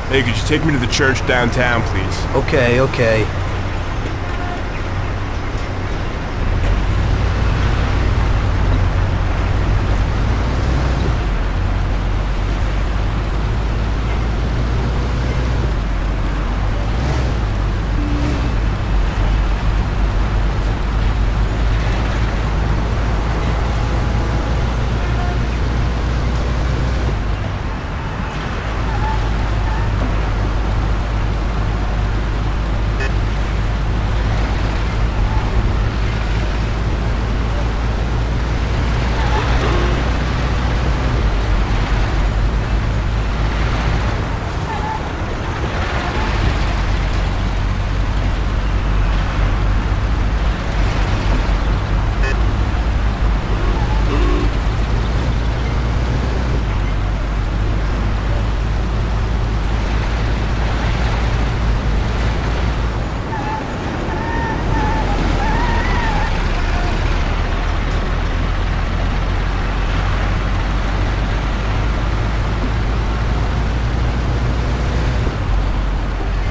Hey, could you take me to the church downtown, please? Okay, okay.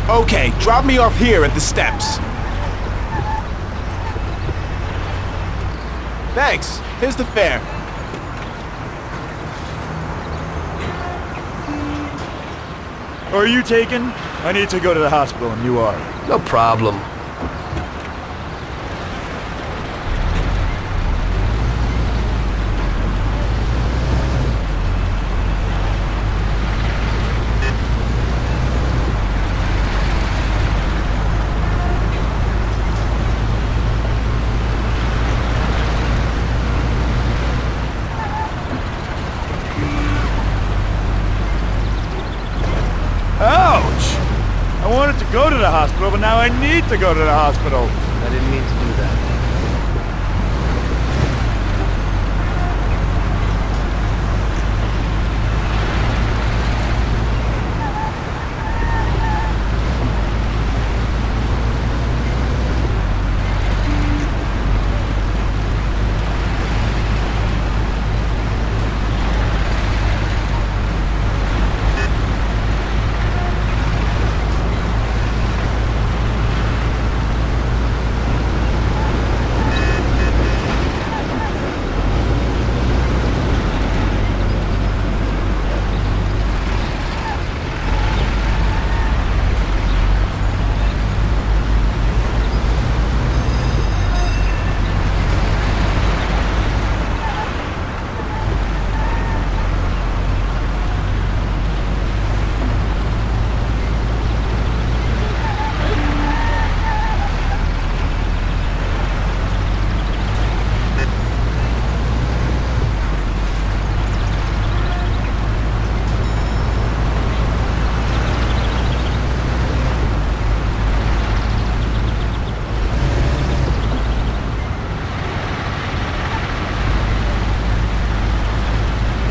Okay, drop me off here at the steps. Thanks. Here's the fare. Are you taken? I need to go to the hospital and you are. No problem. Ouch! I wanted to go to the hospital, but now I need to go to the hospital. I didn't mean to do that.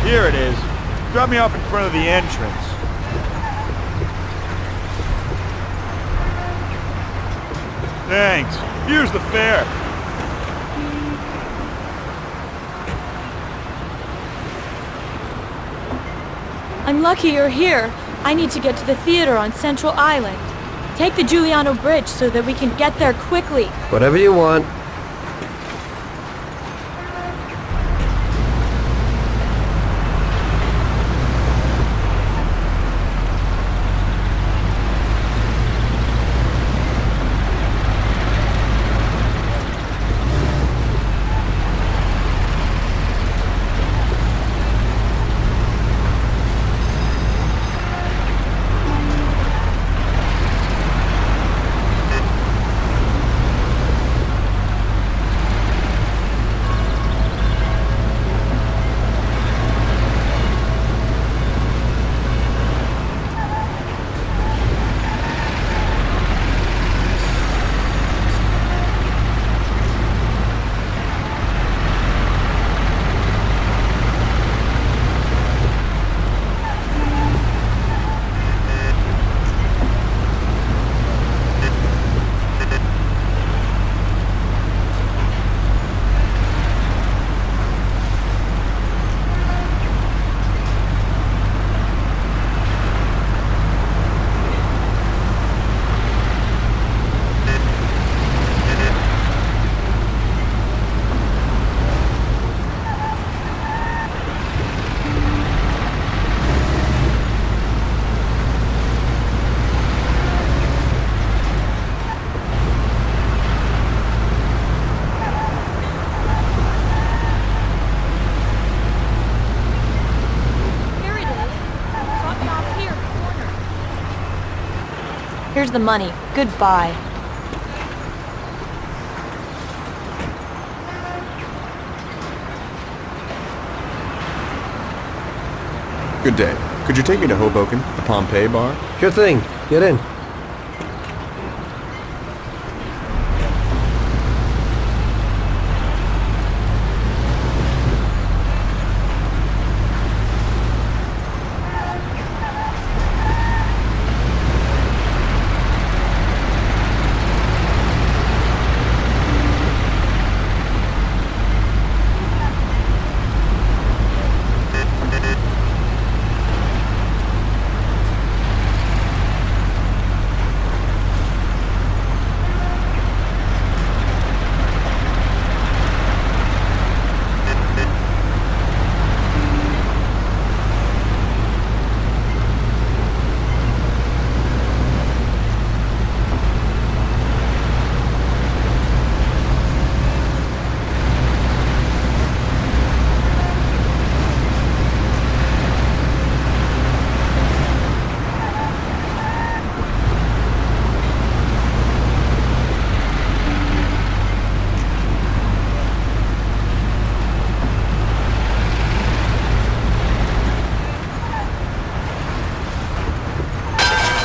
Here it is. Drop me off in front of the entrance. Thanks. Here's the fare. I'm lucky you're here. I need to get to the theater on Central Island. Take the Giuliano Bridge so that we can get there quickly. Whatever you want. Here's the money. Goodbye. Good day. Could you take me to Hoboken, the Pompeii bar? Sure thing. Get in.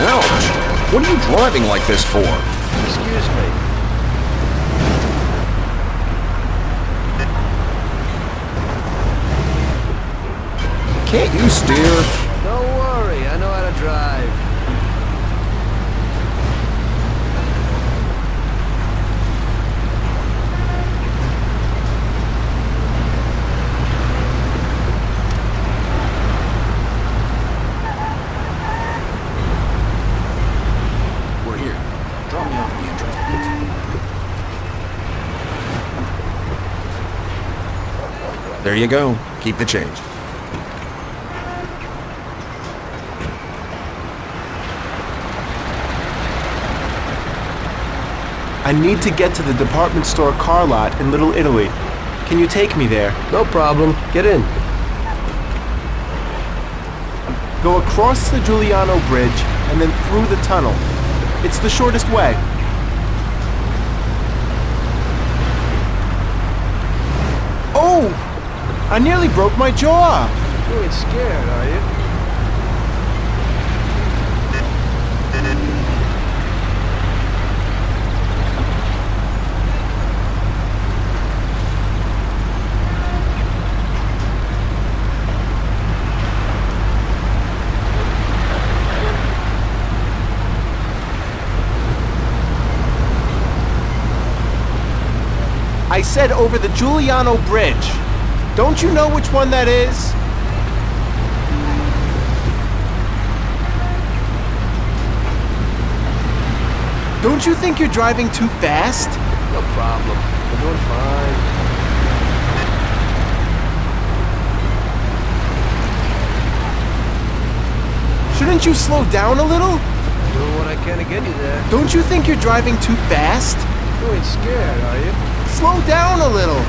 Ouch! What are you driving like this for? Excuse me. Can't you steer? Don't worry, I know how to drive. We're here. Drop me off at the entrance, please. There you go. Keep the change. I need to get to the department store car lot in Little Italy. Can you take me there? No problem. Get in. Go across the Giuliano Bridge and then through the tunnel. It's the shortest way. Oh! I nearly broke my jaw! You ain't scared, are you? I said over the Giuliano Bridge. Don't you know which one that is? Don't you think you're driving too fast? No problem. We're doing fine. Shouldn't you slow down a little? Doing what I can to get you there. Don't you think you're driving too fast? You ain't scared, are you? Slow down a little.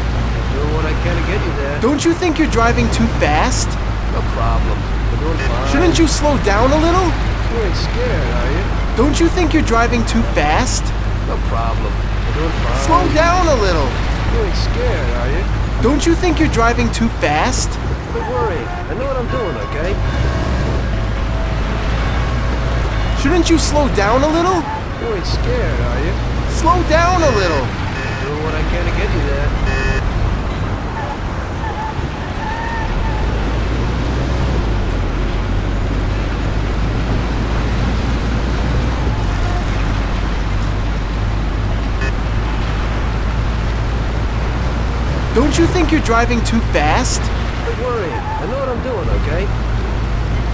Doing what I can to get you there. Don't you think you're driving too fast? No problem. We're doing fine. Shouldn't you slow down a little? You ain't scared, are you? Don't you think you're driving too fast? No problem. We're doing fine. Slow down a little. You ain't scared, are you? Don't you think you're driving too fast? Don't worry. I know what I'm doing, okay? Shouldn't you slow down a little? You ain't scared, are you? Slow down a little. Doing what I can to get you there. Don't you think you're driving too fast? Don't worry. I know what I'm doing, okay?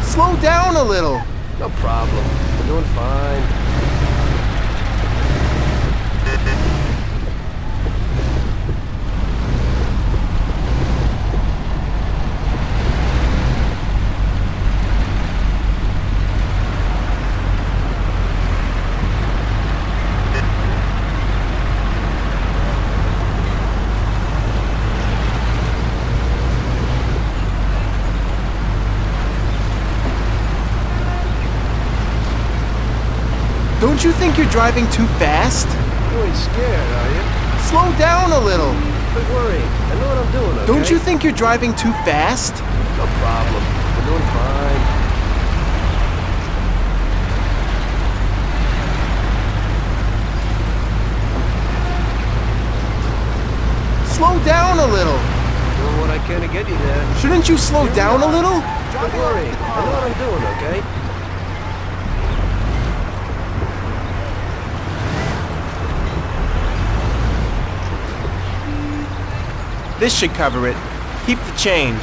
Slow down a little. No problem. We're doing fine. Don't Don't you think you're driving too fast? You ain't scared, are you? Slow down a little. Quit worrying. I know what I'm doing, okay? Don't you think you're driving too fast? No problem. We're doing fine. Slow down a little. Doing what I can to get you there. Shouldn't you slow down a little? Quit worrying. I know what I'm doing, okay? This should cover it. Keep the change.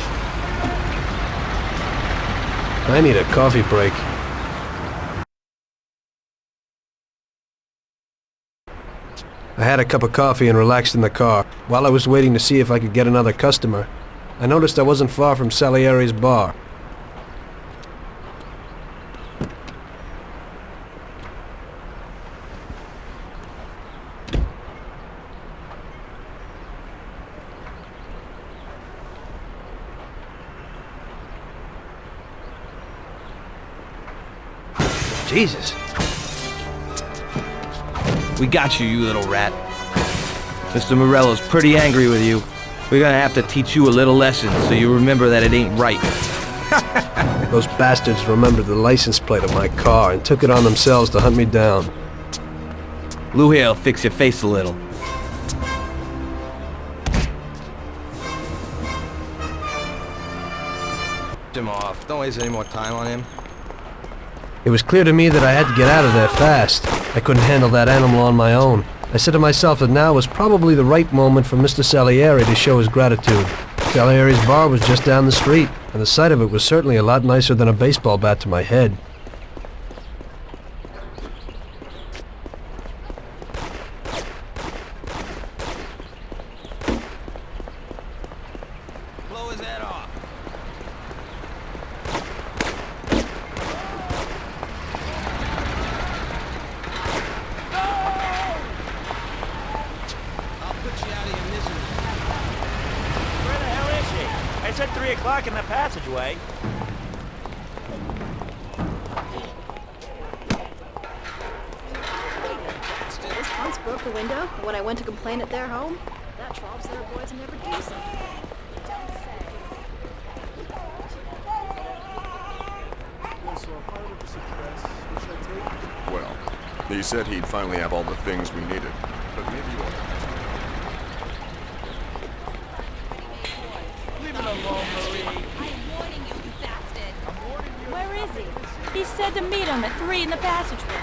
I need a coffee break. I had a cup of coffee and relaxed in the car. While I was waiting to see if I could get another customer, I noticed I wasn't far from Salieri's bar. Jesus. We got you, you little rat. Mr. Morello's pretty angry with you. We're gonna have to teach you a little lesson so you remember that it ain't right. Those bastards remembered the license plate of my car and took it on themselves to hunt me down. Lou here'll fix your face a little. Him off. Don't waste any more time on him. It was clear to me that I had to get out of there fast. I couldn't handle that animal on my own. I said to myself that now was probably the right moment for Mr. Salieri to show his gratitude. Salieri's bar was just down the street, and the sight of it was certainly a lot nicer than a baseball bat to my head. Blow his head off. Where the hell is she? I said 3 o'clock in the passageway. This punks broke the window when I went to complain at their home. That tromps their boys never do something. Don't say. Well, he said he'd finally have all the things we needed, but maybe you won't. Leave it alone, Marie. I'm warning you, you bastard. Where is he? He said to meet him at 3 in the passageway.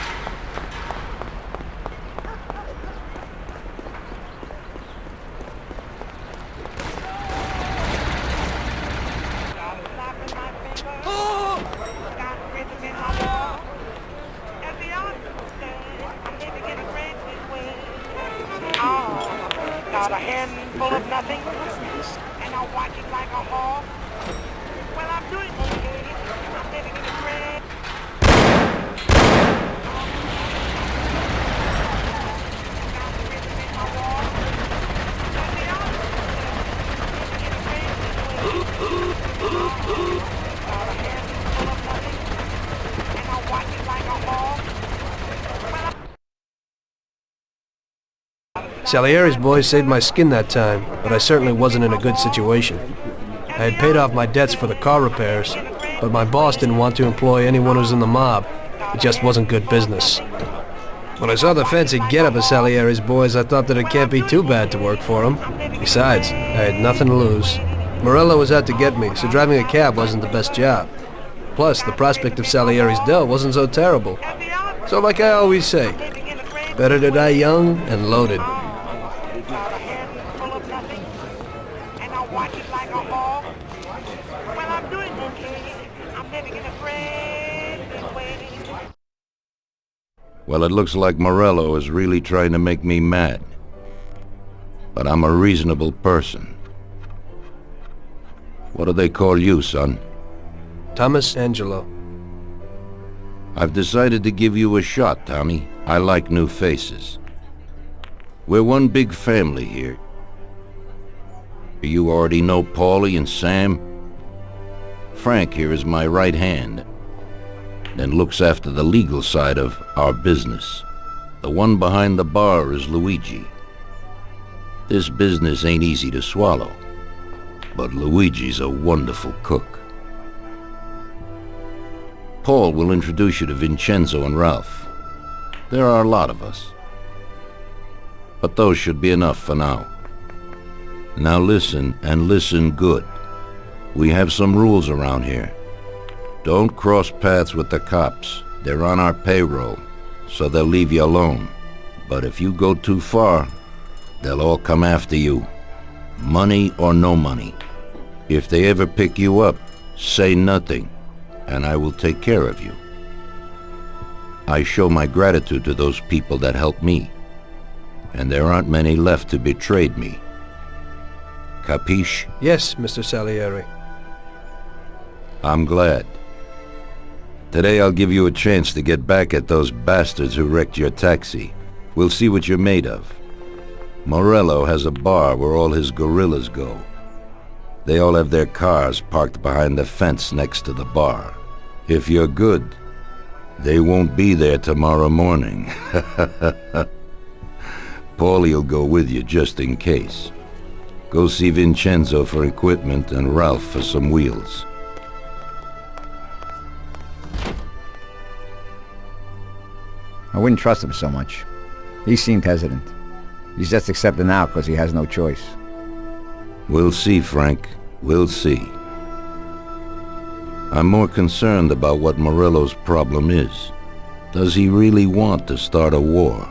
Got a handful of nothing, and I watch it like a hawk. Well, I'm doing okay. I'm living in the grand. Got a handful of nothing, and I watch it like a hawk. Salieri's boys saved my skin that time, but I certainly wasn't in a good situation. I had paid off my debts for the car repairs, but my boss didn't want to employ anyone who was in the mob. It just wasn't good business. When I saw the fancy getup of Salieri's boys, I thought that it can't be too bad to work for them. Besides, I had nothing to lose. Morello was out to get me, so driving a cab wasn't the best job. Plus, the prospect of Salieri's dough wasn't so terrible. So like I always say, better to die young and loaded. Got a handful of nothing, and I watch it like a hawk. Well, I'm doing okay. I'm living in a brand new way. Well, it looks like Morello is really trying to make me mad. But I'm a reasonable person. What do they call you, son? Thomas Angelo. I've decided to give you a shot, Tommy. I like new faces. We're one big family here. You already know Paulie and Sam. Frank here is my right hand. and looks after the legal side of our business. The one behind the bar is Luigi. This business ain't easy to swallow, but Luigi's a wonderful cook. Paul will introduce you to Vincenzo and Ralph. There are a lot of us. But those should be enough for now. Now listen, and listen good. We have some rules around here. Don't cross paths with the cops. They're on our payroll, so they'll leave you alone. But if you go too far, they'll all come after you. Money or no money. If they ever pick you up, say nothing, and I will take care of you. I show my gratitude to those people that helped me, and there aren't many left who betrayed me. Capiche? Yes, Mr. Salieri. I'm glad. Today I'll give you a chance to get back at those bastards who wrecked your taxi. We'll see what you're made of. Morello has a bar where all his gorillas go. They all have their cars parked behind the fence next to the bar. If you're good, they won't be there tomorrow morning. Paulie'll go with you just in case. Go see Vincenzo for equipment and Ralph for some wheels. I wouldn't trust him so much. He seemed hesitant. He's just accepting now because he has no choice. We'll see, Frank. We'll see. I'm more concerned about what Morello's problem is. Does he really want to start a war?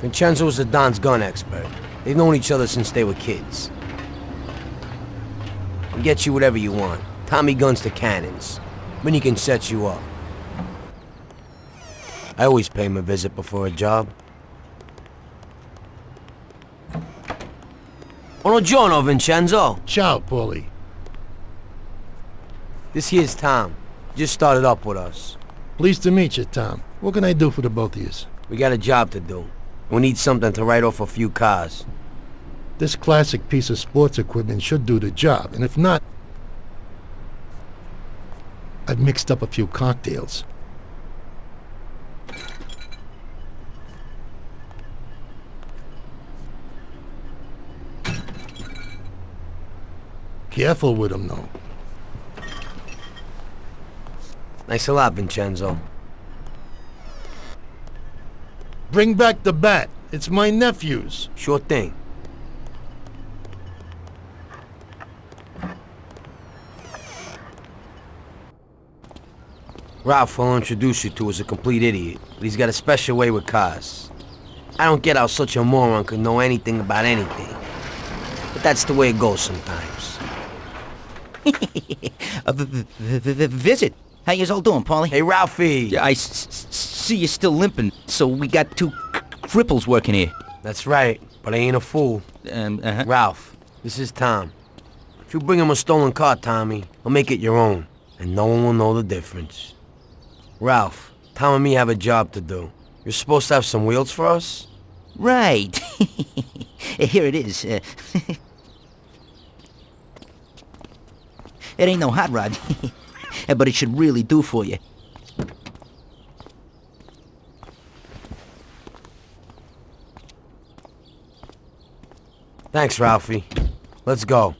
Vincenzo's the Don's gun expert. They've known each other since they were kids. He'll get you whatever you want. Tommy guns to cannons. When he can set you up. I always pay him a visit before a job. Buongiorno, Vincenzo. Ciao, Paulie. This here's Tom. Just started up with us. Pleased to meet you, Tom. What can I do for the both of yous? We got a job to do. We need something to write off a few cars. This classic piece of sports equipment should do the job, and if not, I've mixed up a few cocktails. Careful with them, though. Thanks a lot, Vincenzo. Bring back the bat. It's my nephew's. Sure thing. Ralph will introduce you to is a complete idiot, but he's got a special way with cars. I don't get how such a moron could know anything about anything. But that's the way it goes sometimes. Visit. How you all doing, Paulie? Hey, Ralphie. I see you're still limping, so we got two cripples working here. That's right, but I ain't a fool. Ralph, this is Tom. If you bring him a stolen car, Tommy, I'll make it your own, and no one will know the difference. Ralph, Tom and me have a job to do. You're supposed to have some wheels for us? Right. Here it is. It ain't no hot rod, but it should really do for you. Thanks, Ralphie. Let's go.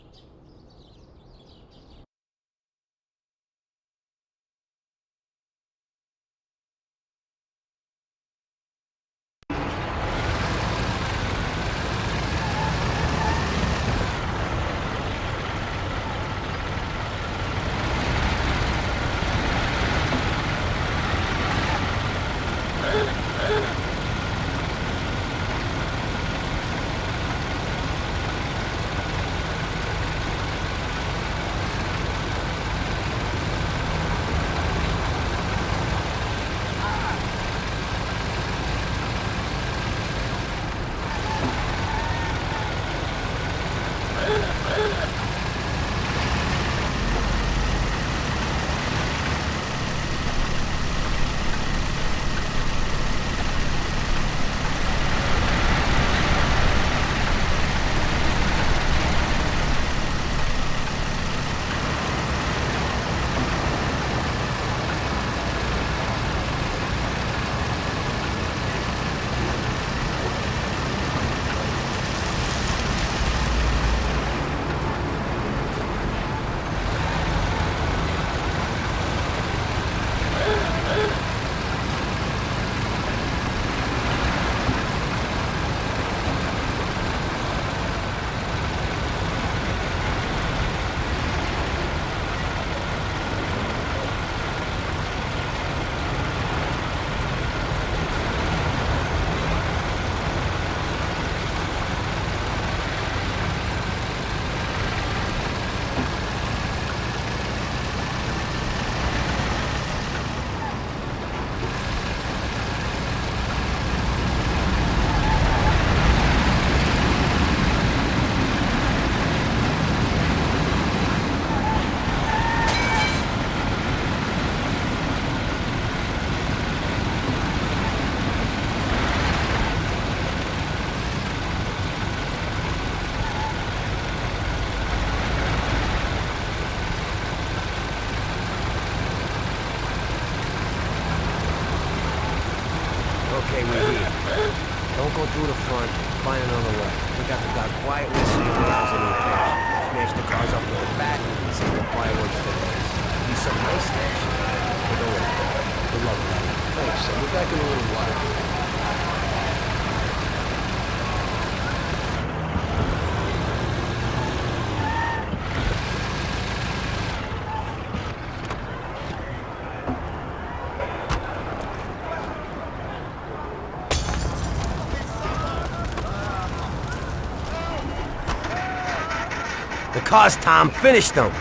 through the front, flying on the left. We got the guy quietly seeing the house in repairs. Smash the cars up to the back, see the fireworks for days. Do some nice action. But don't worry. Good luck, man. Thanks, I'll be back in a little while. The cars, Tom. Finish them.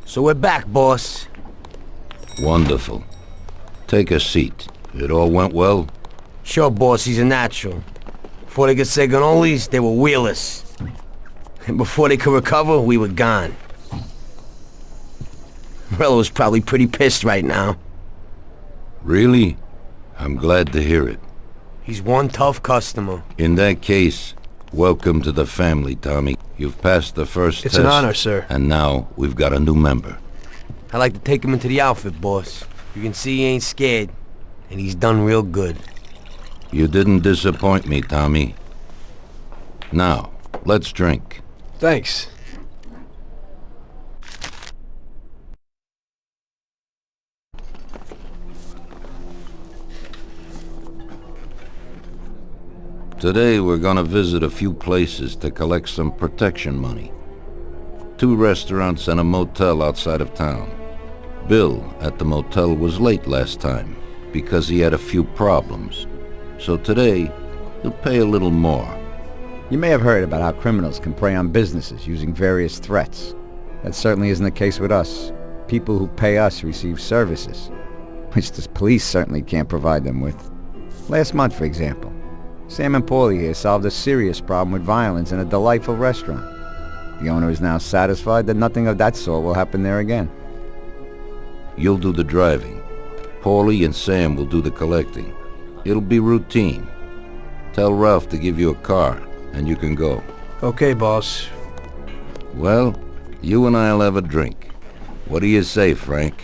So we're back, boss. Wonderful. Take a seat. It all went well? Sure, boss, he's a natural. Before they could say cannolis, they were wheelers. And before they could recover, we were gone. Morello's probably pretty pissed right now. Really? I'm glad to hear it. He's one tough customer. In that case, welcome to the family, Tommy. You've passed the first test. It's an honor, sir. And now we've got a new member. I like to take him into the outfit, boss. You can see he ain't scared, and he's done real good. You didn't disappoint me, Tommy. Now, let's drink. Thanks. Today we're gonna visit a few places to collect some protection money. 2 restaurants and a motel outside of town. Bill at the motel was late last time because he had a few problems. So today, he'll pay a little more. You may have heard about how criminals can prey on businesses using various threats. That certainly isn't the case with us. People who pay us receive services, which the police certainly can't provide them with. Last month, for example, Sam and Paulie here solved a serious problem with violence in a delightful restaurant. The owner is now satisfied that nothing of that sort will happen there again. You'll do the driving. Paulie and Sam will do the collecting. It'll be routine. Tell Ralph to give you a car, and you can go. Okay, boss. Well, you and I'll have a drink. What do you say, Frank?